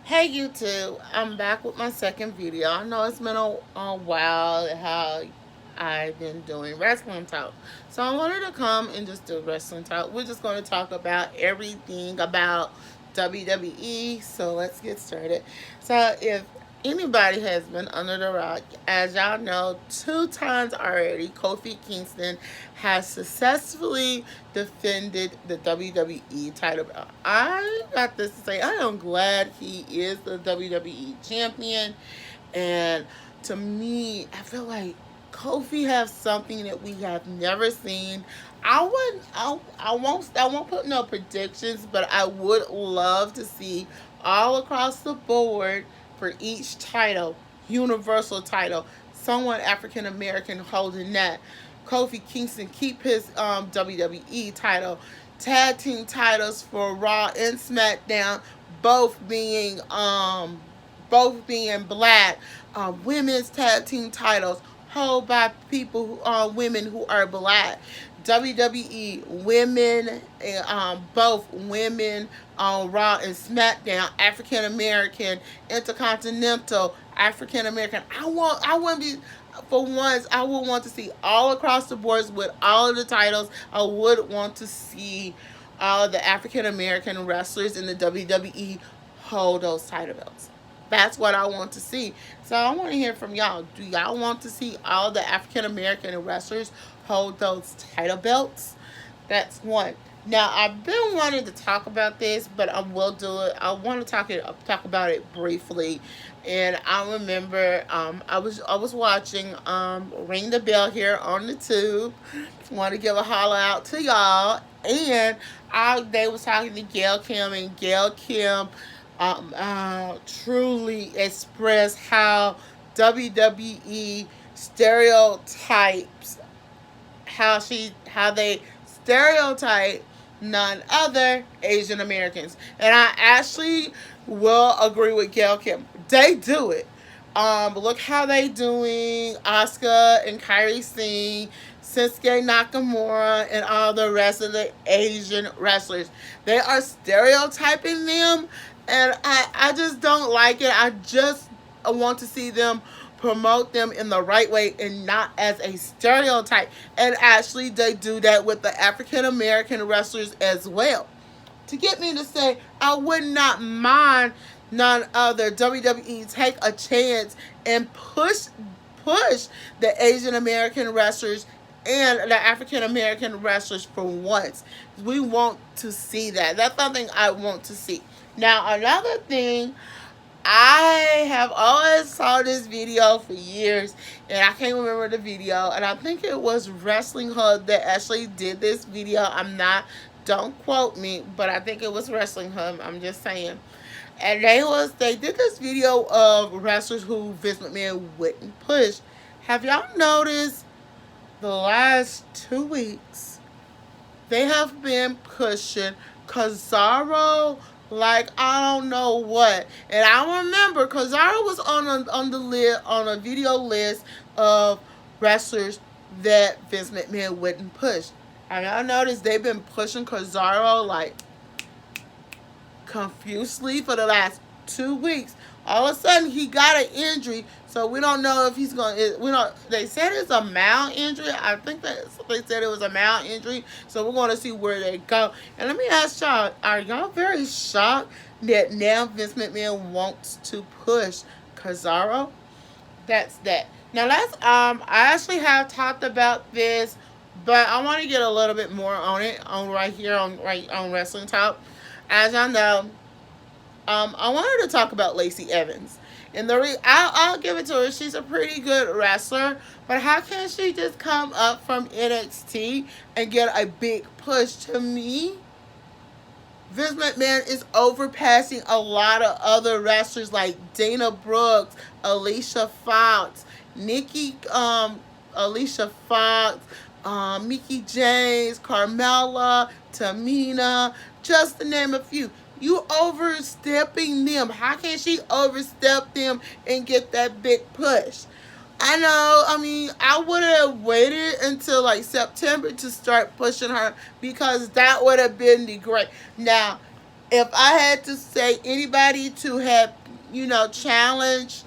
Hey YouTube, I'm back with my second video. I know it's been a while how I've been doing wrestling talk. So I wanted to come and just do wrestling talk. We're just going to talk about everything about WWE. So let's get started. So if anybody has been under the rock, as y'all know, two times already, Kofi Kingston has successfully defended the WWE title belt. I got this to say, I am glad he is the WWE champion. And to me, I feel like Kofi has something that we have never seen. I won't put no predictions, but I would love to see all across the board for each title, universal title, someone African American holding that. Kofi Kingston keep his WWE title, tag team titles for Raw and SmackDown, both being black, women's tag team titles held by people women who are black. WWE women, both women on Raw and SmackDown, African American, Intercontinental, African American. I want to be, for once, I would want to see all across the boards with all of the titles. I would want to see all of the African American wrestlers in the WWE hold those title belts. That's what I want to see. So I want to hear from y'all. Do y'all want to see all the African American wrestlers hold those title belts? That's one. Now I've been wanting to talk about this, but I will do it. I want to talk about it briefly. And I remember I was watching Ring the Bell here on the tube. Want to give a holler out to y'all. And they was talking to Gail Kim, and Gail Kim truly express how WWE stereotypes, how they stereotype none other Asian Americans. And I actually will agree with Gail Kim. They do it. Look how they doing Asuka and Kairi Singh, Shinsuke Nakamura, and all the rest of the Asian wrestlers. They are stereotyping them, and I just don't like it. I just want to see them promote them in the right way and not as a stereotype. And actually, they do that with the African American wrestlers as well. To get me to say, I would not mind none other WWE take a chance and push the Asian American wrestlers and the African American wrestlers for once. We want to see that. That's something I want to see. Now, another thing, I have always saw this video for years, and I can't remember the video, and I think it was Wrestling Hub that actually did this video. Don't quote me, but I think it was Wrestling Hub. I'm just saying. And they did this video of wrestlers who Vince McMahon wouldn't push. Have y'all noticed the last 2 weeks they have been pushing Cesaro like I don't know what. And I remember Cesaro was on a video list of wrestlers that Vince McMahon wouldn't push. And I noticed they've been pushing Cesaro like confusedly for the last 2 weeks. All of a sudden, he got an injury, so we don't know if he's going to. We don't. They said it's a mild injury. I think that they said it was a mild injury, so we're going to see where they go. And let me ask y'all: are y'all very shocked that now Vince McMahon wants to push Cesaro? That's that. Now I actually have talked about this, but I want to get a little bit more on it on right here on Wrestling Talk. As y'all know, I wanted to talk about Lacey Evans. And I'll give it to her. She's a pretty good wrestler. But how can she just come up from NXT and get a big push? To me, Vince McMahon is overpassing a lot of other wrestlers like Dana Brooks, Alicia Fox, Alicia Fox, Mickey James, Carmella, Tamina, just to name a few. You overstepping them. How can she overstep them and get that big push? I know. I mean, I would have waited until like September to start pushing her because that would have been the great. Now, If I had to say anybody to have, challenge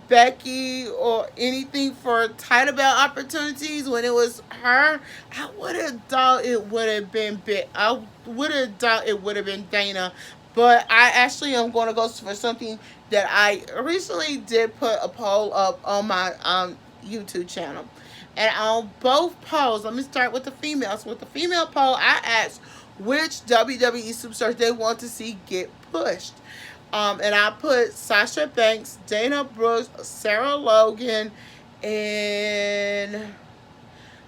Becky or anything for title belt opportunities when it was her, I would have thought it would have been I would have thought it would have been Dana. But I actually am going to go for something that I recently did put a poll up on my YouTube channel. And on both polls, let me start with the females. With the female poll, I asked which WWE superstars they want to see get pushed. And I put Sasha Banks, Dana Brooks, Sarah Logan, and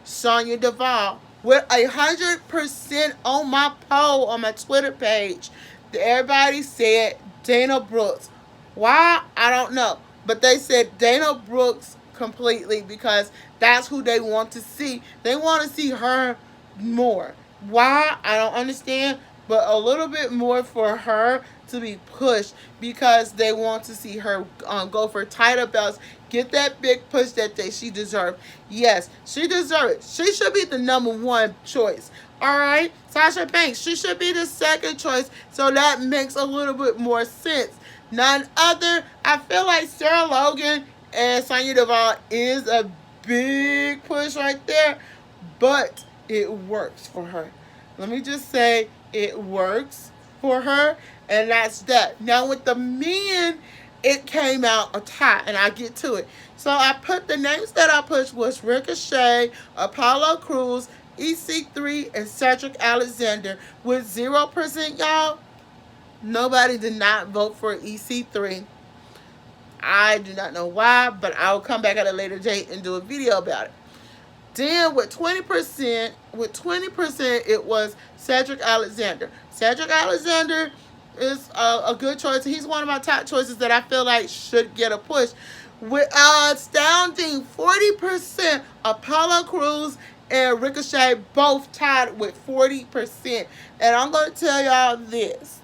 Sonya Deville with 100% on my poll on my Twitter page. Everybody said Dana Brooks. Why? I don't know. But they said Dana Brooks completely because that's who they want to see. They want to see her more. Why? I don't understand. But a little bit more for her to be pushed because they want to see her go for title belts, get that big push that she deserved. Yes, she deserved it. She should be the number one choice. All right, Sasha Banks, she should be the second choice. So that makes a little bit more sense. None other. I feel like Sarah Logan and Sonya Deville is a big push right there, but it works for her. Let me just say it works for her, and that's that. Now with the men, it came out a tie, and I'll get to it. So I put the names that I pushed was Ricochet, Apollo Crews, EC3, and Cedric Alexander. With 0%, y'all, nobody did not vote for EC3. I do not know why, but I'll come back at a later date and do a video about it. Then with 20%, it was Cedric Alexander. Cedric Alexander is a good choice. He's one of my top choices that I feel like should get a push. With astounding 40%, Apollo Crews and Ricochet both tied with 40%. And I'm going to tell y'all this.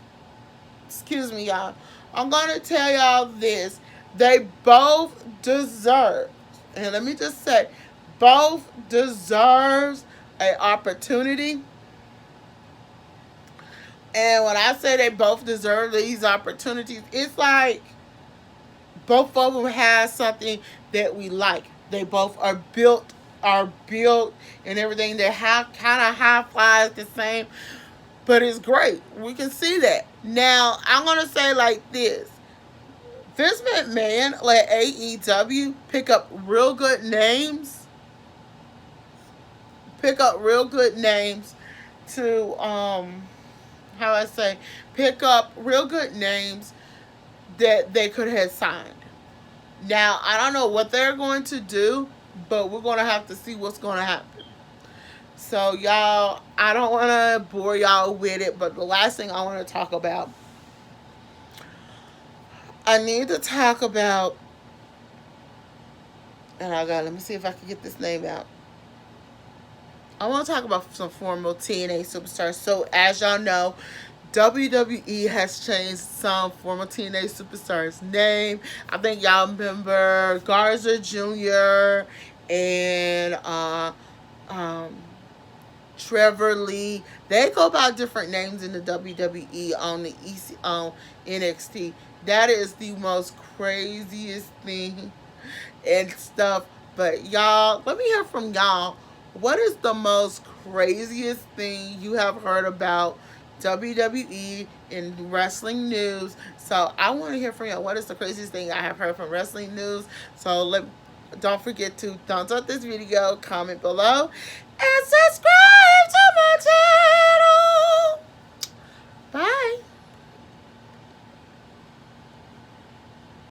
Excuse me, y'all. I'm going to tell y'all this. They both deserve, and let me just say, both deserves an opportunity. And when I say they both deserve these opportunities, it's like both of them have something that we like. They both are built, and everything. They have kind of high flies the same, but it's great. We can see that. Now I'm gonna say like this. Vince McMahon let AEW pick up real good names. To how I say, pick up real good names that they could have signed. Now I don't know what they're going to do, but we're gonna have to see what's gonna happen. So y'all, I don't want to bore y'all with it, but the last thing I want to talk about, I need to talk about, and let me see if I can get this name out. I want to talk about some former TNA superstars. So as y'all know, WWE has changed some former TNA superstars' name. I think y'all remember Garza Jr. and Trevor Lee. They go by different names in the WWE on the NXT. That is the most craziest thing and stuff. But y'all, let me hear from y'all. What is the most craziest thing you have heard about WWE in wrestling news? So I want to hear from y'all. What is the craziest thing I have heard from wrestling news? So don't forget to thumbs up this video, comment below, and subscribe.